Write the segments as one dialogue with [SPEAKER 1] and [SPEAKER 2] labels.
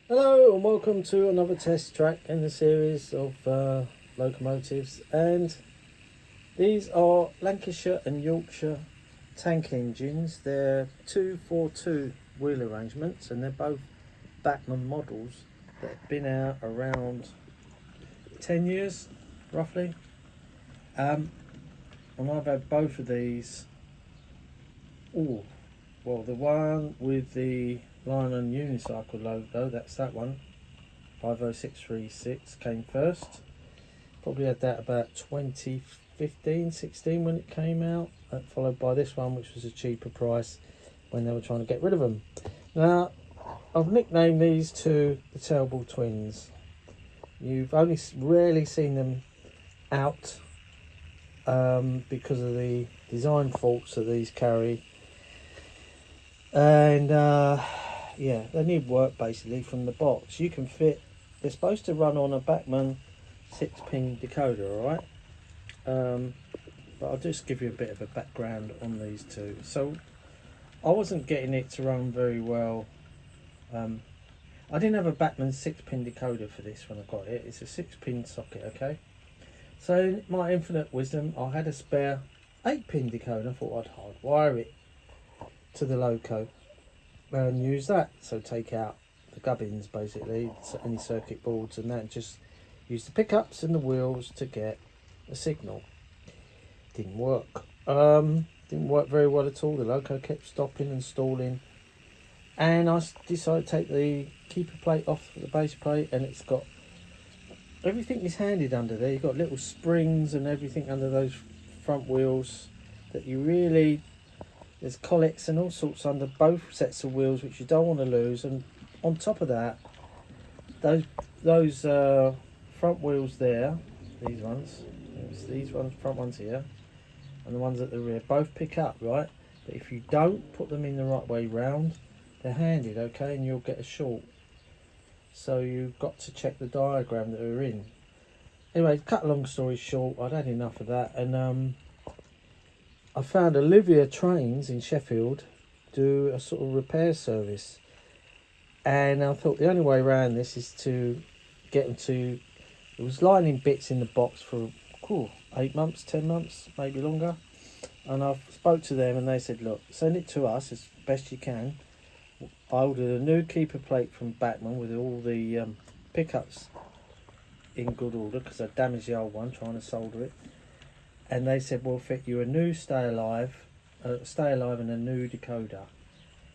[SPEAKER 1] Hello and welcome to another test track in the series of locomotives, and these are Lancashire and Yorkshire tank engines. They're 242 wheel arrangements and they're both Bachmann models that have been out around 10 years roughly. And I've had both of these. Oh, well, the one with the line and unicycle logo, that's that one, 50636, came first. Probably had that about 2015, 16 when it came out, followed by this one, which was a cheaper price when they were trying to get rid of them. Now, I've nicknamed these two the Terrible Twins. You've only rarely seen them out because of the design faults that these carry. And yeah, they need work basically from the box. You can fit, they're supposed to run on a Bachmann 6-pin decoder, alright? But I'll just give you a bit of a background on these two. So I wasn't getting it to run very well. I didn't have a Bachmann 6-pin decoder for this when I got it. It's a 6-pin socket, okay? So in my infinite wisdom, I had a spare 8-pin decoder. I thought I'd hardwire it to the loco and use that. So take out the gubbins basically, any circuit boards and that, just use the pickups and the wheels to get a signal. Didn't work. Didn't work very well at all. The loco kept stopping and stalling, and I decided to take the keeper plate off the base plate, and it's got everything is handed under there. You've got little springs and everything under those front wheels that you really, there's collets and all sorts under both sets of wheels which you don't want to lose. And on top of that, those front wheels there, these ones, front ones here, and the ones at the rear, both pick up, right? But if you don't put them in the right way round, they're handed, okay, and you'll get a short. So you've got to check the diagram that they're in. Anyway, cut a long story short, I'd had enough of that, and I found Olivia Trains in Sheffield do a sort of repair service, and I thought the only way around this is to get them to, it was lying in bits in the box for 8 months, 10 months, maybe longer, and I spoke to them and they said, look, send it to us as best you can. I ordered a new keeper plate from Bachmann with all the pickups in good order because I damaged the old one trying to solder it. And they said, we'll fit you a new stay alive and a new decoder,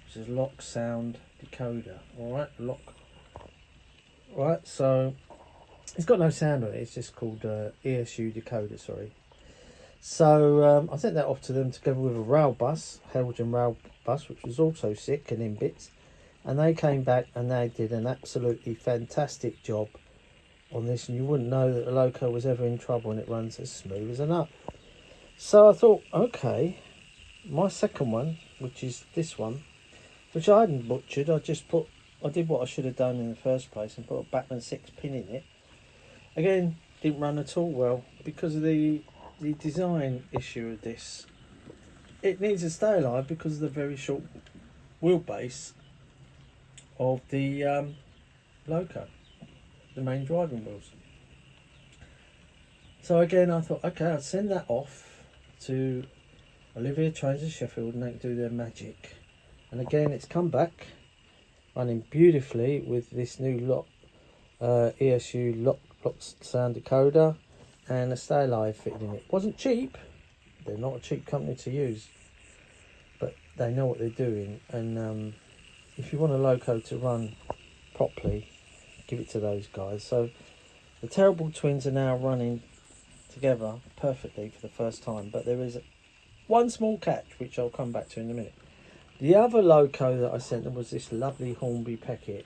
[SPEAKER 1] which is lock sound decoder. Alright, lock. Right, so it's got no sound on it, it's just called ESU decoder, sorry. So I sent that off to them together with a rail bus, Helgen rail bus, which was also sick and in bits. And they came back and they did an absolutely fantastic job on this, and you wouldn't know that the loco was ever in trouble, and it runs as smooth as a nut. So I thought, okay, my second one, which is this one, which I hadn't butchered, I did what I should have done in the first place and put a Bachmann 6-pin in it. Again, didn't run at all well because of the design issue of this. It needs to stay alive because of the very short wheelbase of the loco, the main driving wheels. So again, I thought, okay, I'd send that off to Olivia Trains in Sheffield and they can do their magic. And again, it's come back running beautifully with this new ESU lock sound decoder and a stay alive fitted in it. Wasn't cheap. They're not a cheap company to use, but they know what they're doing. And if you want a loco to run properly, give it to those guys. So the Terrible Twins are now running together perfectly for the first time, but there is one small catch which I'll come back to in a minute. The other loco that I sent them was this lovely Hornby Peckett.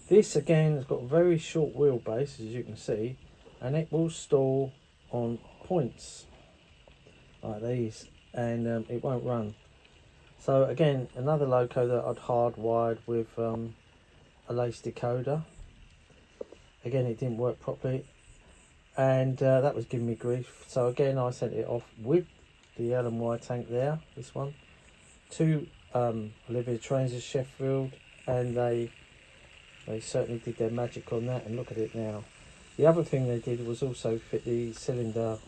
[SPEAKER 1] This again has got a very short wheelbase, as you can see, and it will stall on points like these, and it won't run. So again, another loco that I'd hardwired with a lace decoder. Again, it didn't work properly, and that was giving me grief. So again, I sent it off with the L&Y tank there, this one, to Olivia Trains in Sheffield, and they They certainly did their magic on that, and look at it now. The other thing they did was also fit the cylinders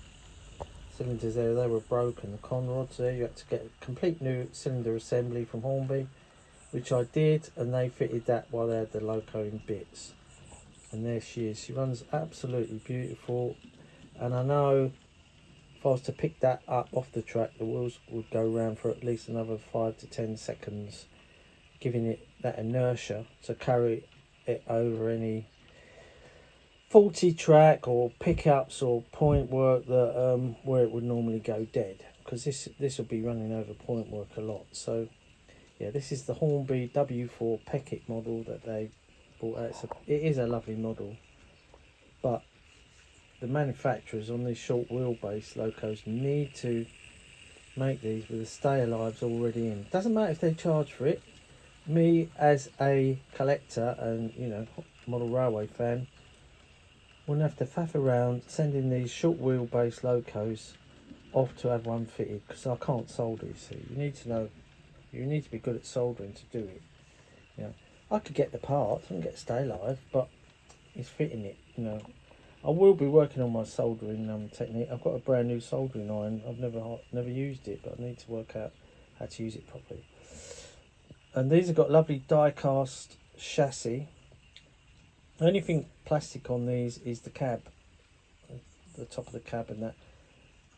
[SPEAKER 1] there. They were broken. The con rods there, you had to get a complete new cylinder assembly from Hornby, which I did, and they fitted that while they had the loco in bits. And there she is. She runs absolutely beautiful, and I know if I was to pick that up off the track, the wheels would go round for at least another 5 to 10 seconds, giving it that inertia to carry it over any faulty track or pickups or point work that where it would normally go dead, because this will be running over point work a lot. So yeah, this is the Hornby W4 Peckett model that they brought out. It is a lovely model, but the manufacturers on these short wheelbase locos need to make these with the stay alives already in. Doesn't matter if they charge for it. Me as a collector and, you know, model railway fan, wouldn't have to faff around sending these short wheelbase locos off to have one fitted, because I can't solder. You see, you need to know, you need to be good at soldering to do it. You know, I could get the parts and get stay alive, but it's fitting it. You know, I will be working on my soldering technique. I've got a brand new soldering iron. I've never used it, but I need to work out how to use it properly. And these have got lovely die cast chassis. The only thing plastic on these is the cab, the top of the cab, and that.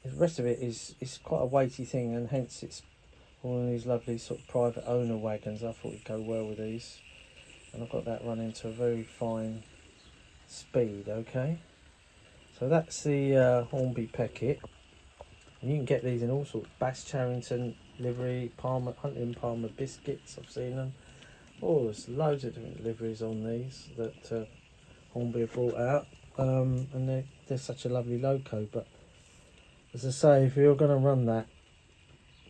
[SPEAKER 1] The rest of it is quite a weighty thing, and hence it's one of these lovely sort of private owner wagons. I thought it'd go well with these, and I've got that running to a very fine speed. Okay, so that's the Hornby Peckett. And you can get these in all sorts: Bass Charrington livery, Palmer, Hunting Palmer biscuits. I've seen them. Oh, there's loads of different liveries on these that Hornby have brought out, and they're such a lovely loco. But as I say, if you're going to run that,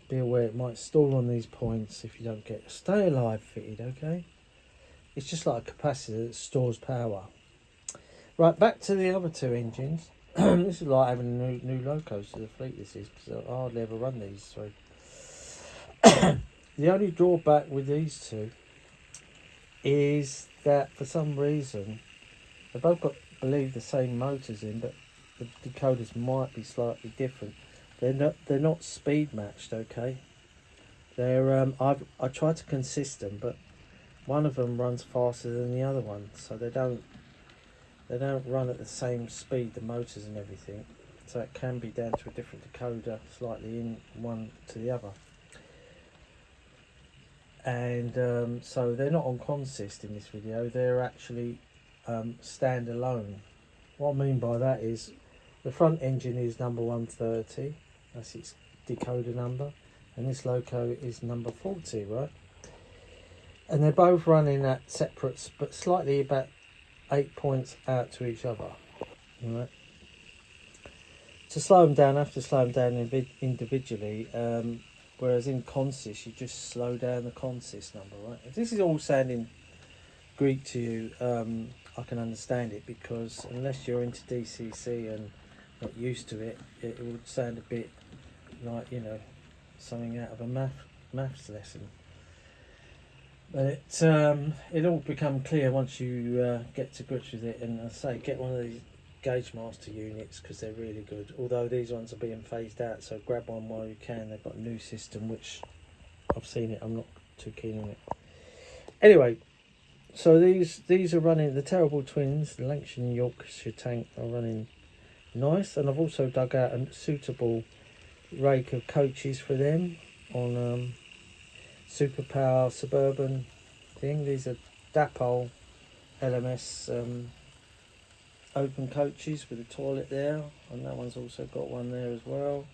[SPEAKER 1] be aware it might stall on these points if you don't get stay alive fitted. Okay, it's just like a capacitor that stores power. Right, back to the other two engines. This is like having new locos to the fleet. This is, because I hardly ever run these three. The only drawback with these two is that for some reason they've both got, I believe, the same motors in, but the decoders might be slightly different. They're not speed matched. Okay, they're I tried to consist them, but one of them runs faster than the other one, so they don't run at the same speed, the motors and everything. So it can be down to a different decoder slightly in one to the other. And so they're not on consist in this video, they're actually standalone. What I mean by that is the front engine is number 130, that's its decoder number, and this loco is number 40, right? And they're both running at separate, but slightly about 8 points out to each other, right? To slow them down, I have to slow them down individually. Whereas in consist, you just slow down the consist number, right? If this is all sounding Greek to you, I can understand it, because unless you're into DCC and not used to it, it would sound a bit like, you know, something out of a maths lesson. But it all become clear once you get to grips with it. And I say, get one of these Gauge Master units, because they're really good, although these ones are being phased out, so grab one while you can. They've got a new system, which I've seen it, I'm not too keen on it. Anyway, so these are running, the Terrible Twins, the Lancashire and Yorkshire tank, are running nice, and I've also dug out a suitable rake of coaches for them on Superpower Suburban thing. These are Dapol LMS open coaches with a toilet there, and that one's also got one there as well.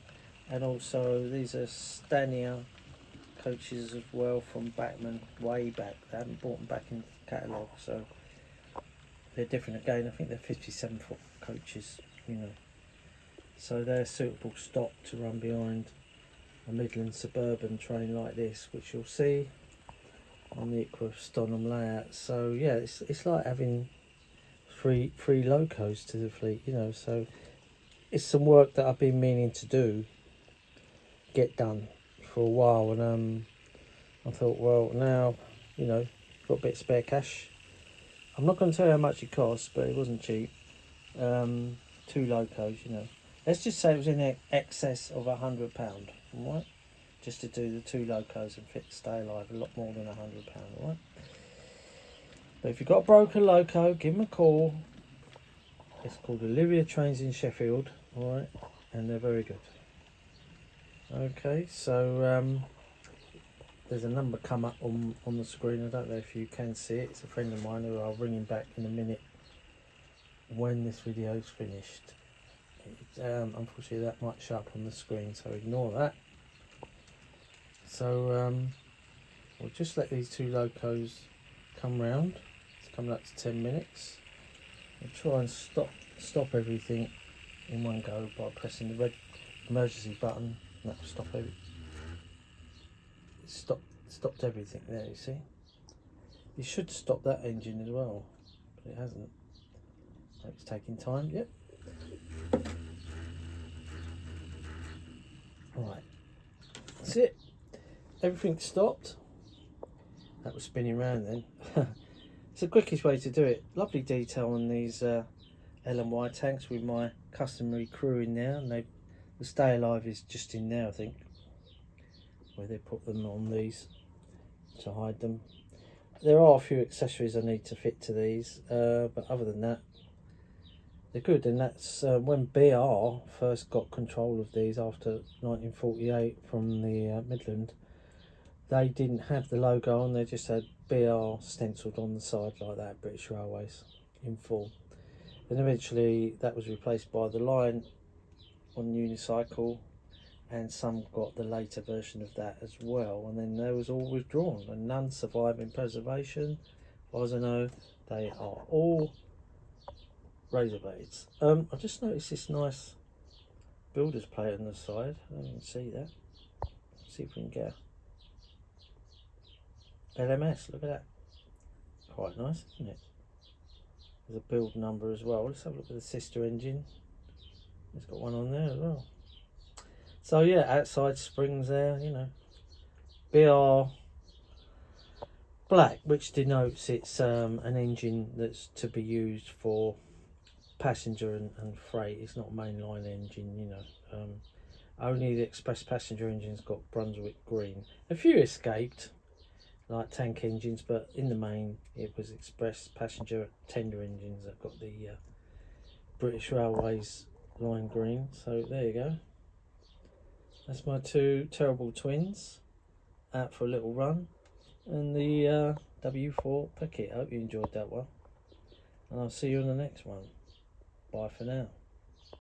[SPEAKER 1] And also these are Stania coaches as well from Bachmann way back. They haven't brought them back in the catalogue, so they're different again. I think they're 57-foot coaches, you know, so they're suitable stock to run behind a Midland Suburban train like this, which you'll see on the Equus-Stonham layout. So yeah, it's like having three locos to the fleet, you know. So it's some work that I've been meaning to get done for a while, and I thought, well, now, you know, got a bit of spare cash, I'm not going to tell you how much it costs, but it wasn't cheap. 2 locos, you know. Let's just say it was in excess of £100, alright? Just to do the 2 locos and fit Stay Alive, a lot more than £100, alright? But if you've got a broken loco, give them a call. It's called Olivia Trains in Sheffield, alright? And they're very good. Okay, so there's a number come up on the screen. I don't know if you can see it. It's a friend of mine who I'll ring him back in a minute when this video is finished. Unfortunately that might show up on the screen, so ignore that. So we'll just let these 2 locos come round. It's coming up to 10 minutes. We'll try and stop everything in one go by pressing the red emergency button. That will stop everything. Stopped everything there, you see. You should stop that engine as well, but it hasn't. It's taking time. Yep. Right, that's it. Everything stopped. That was spinning around then. It's the quickest way to do it. Lovely detail on these L&Y tanks with my customary crew in there, and the Stay Alive is just in there, I think, where they put them on these to hide them. There are a few accessories I need to fit to these, but other than that, they're good. And that's when BR first got control of these after 1948 from the Midland. They didn't have the logo on, they just had BR stenciled on the side like that, British Railways in full. Then eventually that was replaced by the line on unicycle, and some got the later version of that as well, and then they was all withdrawn and none survive in preservation. As I know, they are all razor blades. I just noticed this nice builder's plate on the side. I didn't see that. See if we can get LMS, look at that. Quite nice, isn't it? There's a build number as well. Let's have a look at the sister engine. It's got one on there as well. So yeah, outside springs there, you know. BR black, which denotes it's an engine that's to be used for passenger and freight. It's not a mainline engine, you know. Only the express passenger engines got Brunswick green. A few escaped, like tank engines, but in the main it was express passenger tender engines that got the British Railways lime green. So there you go. That's my 2 terrible twins out for a little run, and the W4 Peckett. I hope you enjoyed that one, and I'll see you on the next one. Bye for now.